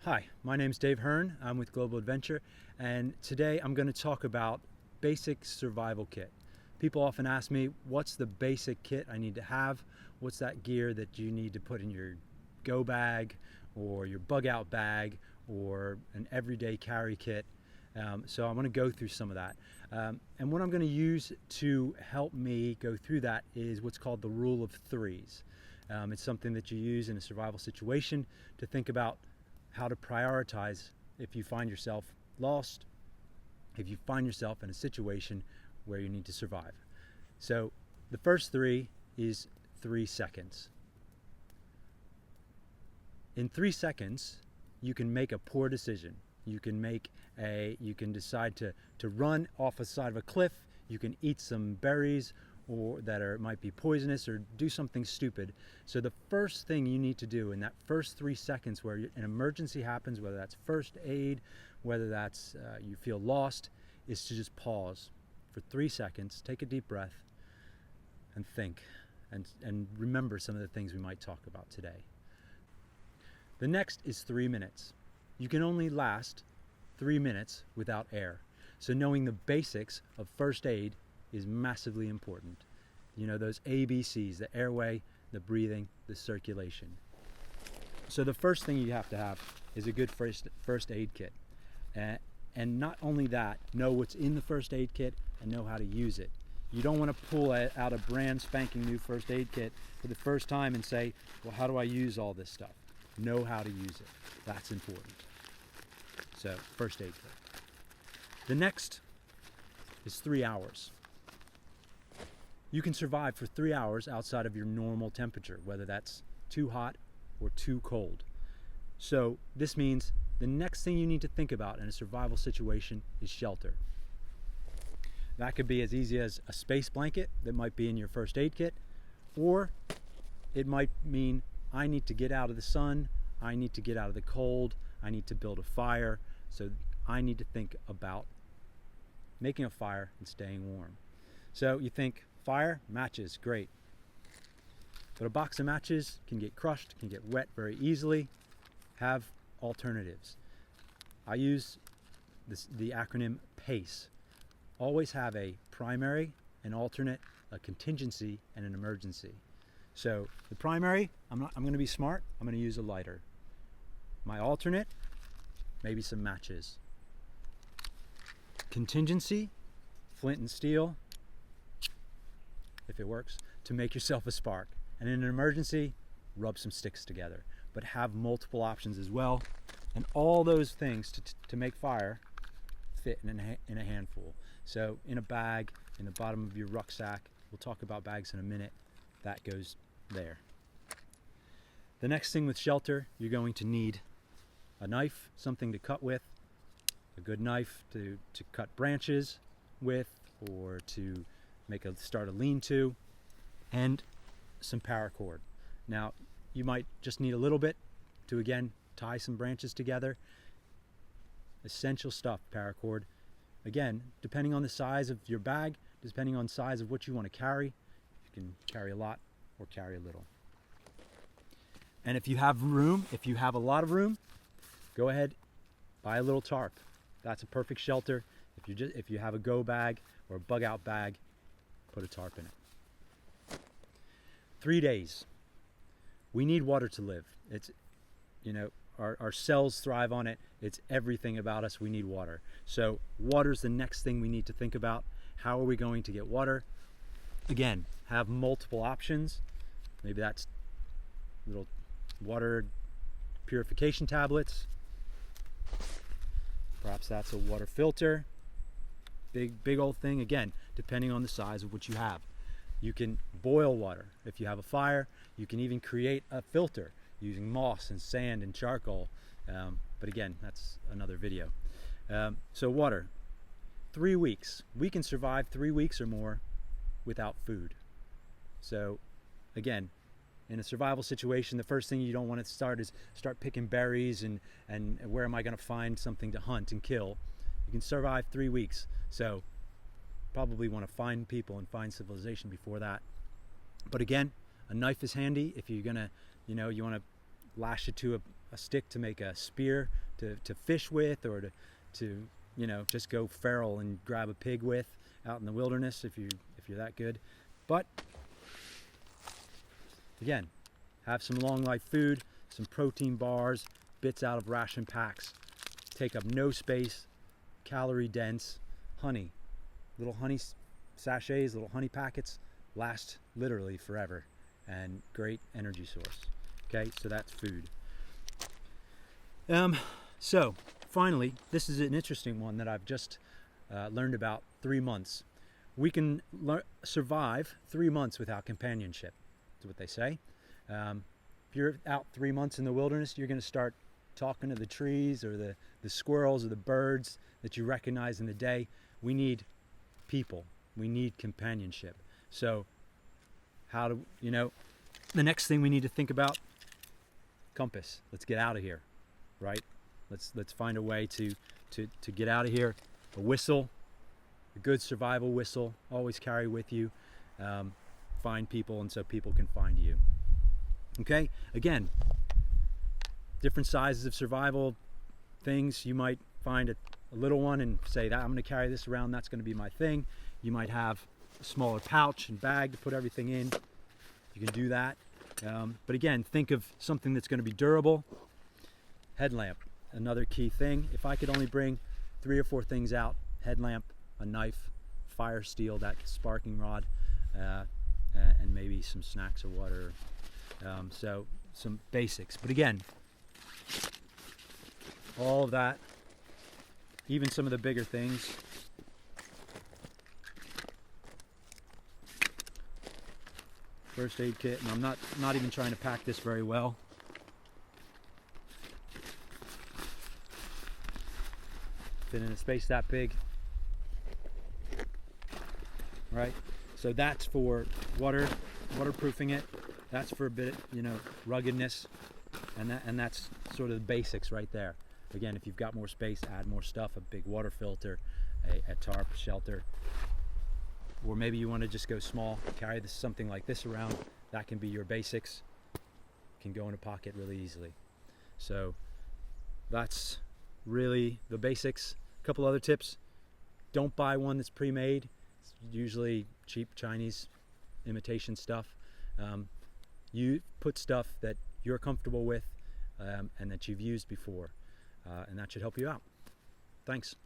Hi, my name's Dave Hearn. I'm with Global Adventure, and today I'm going to talk about basic survival kit. People often ask me, what's the basic kit I need to have? What's that gear that you need to put in your go bag or your bug out bag or an everyday carry kit? So I'm going to go through some of that. And what I'm going to use to help me go through that is what's called the rule of threes. It's something that you use in a survival situation to think about how to prioritize if you find yourself lost, if you find yourself in a situation where you need to survive. So the first three is 3 seconds. In 3 seconds, you can make a poor decision. You can decide to run off the side of a cliff. You can eat some berries might be poisonous, or do something stupid. So the first thing you need to do in that first 3 seconds where an emergency happens, whether that's first aid, whether that's you feel lost, is to just pause for 3 seconds, take a deep breath, and think, and remember some of the things we might talk about today. The next is 3 minutes. You can only last 3 minutes without air. So knowing the basics of first aid is massively important. You know, those ABCs, the airway, the breathing, the circulation. So the first thing you have to have is a good first aid kit. And not only that, know what's in the first aid kit and know how to use it. You don't want to pull out a brand spanking new first aid kit for the first time and say, well, how do I use all this stuff? Know how to use it. That's important. So, first aid kit. The next is 3 hours. You can survive for 3 hours outside of your normal temperature, whether that's too hot or too cold. So this means the next thing you need to think about in a survival situation is shelter. That could be as easy as a space blanket that might be in your first aid kit, or it might mean I need to get out of the sun, I need to get out of the cold, I need to build a fire, so I need to think about making a fire and staying warm. So you think, fire, matches, great. But a box of matches can get crushed, can get wet very easily. Have alternatives. I use the acronym PACE. Always have a primary, an alternate, a contingency, and an emergency. So the primary, I'm going to be smart. I'm going to use a lighter. My alternate, maybe some matches. Contingency, flint and steel, if it works, to make yourself a spark. And in an emergency, rub some sticks together. But have multiple options as well. And all those things to make fire fit in a handful. So in a bag, in the bottom of your rucksack, we'll talk about bags in a minute, that goes there. The next thing with shelter, you're going to need a knife, something to cut with, a good knife to cut branches with, or to start a lean-to, and some paracord. Now, you might just need a little bit to, again, tie some branches together. Essential stuff, paracord. Again, depending on the size of your bag, depending on the size of what you want to carry, you can carry a lot or carry a little. And if you have room, if you have a lot of room, go ahead, buy a little tarp. That's a perfect shelter. If you have a go bag or a bug out bag, put a tarp in it. 3 days. We need water to live. It's, our cells thrive on it. It's everything about us. We need water. So water's the next thing we need to think about. How are we going to get water? Again, have multiple options. Maybe that's little water purification tablets. Perhaps that's a water filter. Big old thing, again, depending on the size of what you have. You can boil water. If you have a fire, you can even create a filter using moss and sand and charcoal. But again, that's another video. So water, 3 weeks. We can survive 3 weeks or more without food. So again, in a survival situation, the first thing you don't want to start picking berries and where am I going to find something to hunt and kill. You can survive 3 weeks. So probably want to find people and find civilization before that. But again, a knife is handy if you're gonna, you want to lash it to a stick to make a spear to fish with, or to you know, just go feral and grab a pig with out in the wilderness if you're that good. But again, have some long life food, some protein bars, bits out of ration packs, take up no space, calorie dense, honey, little honey sachets, little honey packets, last literally forever, and great energy source. Okay, so that's food. So finally, this is an interesting one that I've just learned about. 3 months. We can survive 3 months without companionship. That's what they say. If you're out 3 months in the wilderness, you're going to start talking to the trees or the squirrels or the birds that you recognize in the day. We need people. We need companionship. So how do, you know, the next thing we need to think about, compass. Let's get out of here, right? Let's find a way to get out of here. A whistle, a good survival whistle, always carry with you. Find people, and so people can find you. Okay, again, different sizes of survival things. You might find a little one and say that I'm going to carry this around, that's going to be my thing. You might have a smaller pouch and bag to put everything in. You can do that. But again, think of something that's going to be durable. Headlamp, another key thing. If I could only bring 3 or 4 things out: headlamp, a knife, fire steel, that sparking rod, and maybe some snacks or water. So some basics. But again, all of that, even some of the bigger things. First aid kit, and I'm not even trying to pack this very well. Fit in a space that big, right? So that's for waterproofing it. That's for a bit, you know, ruggedness, and that's sort of the basics right there. Again, if you've got more space, add more stuff: a big water filter, a tarp, shelter. Or maybe you want to just go small, carry something like this around. That can be your basics. Can go in a pocket really easily. So that's really the basics. A couple other tips: don't buy one that's pre-made. It's usually cheap Chinese imitation stuff. You put stuff that you're comfortable with and that you've used before, and that should help you out. Thanks.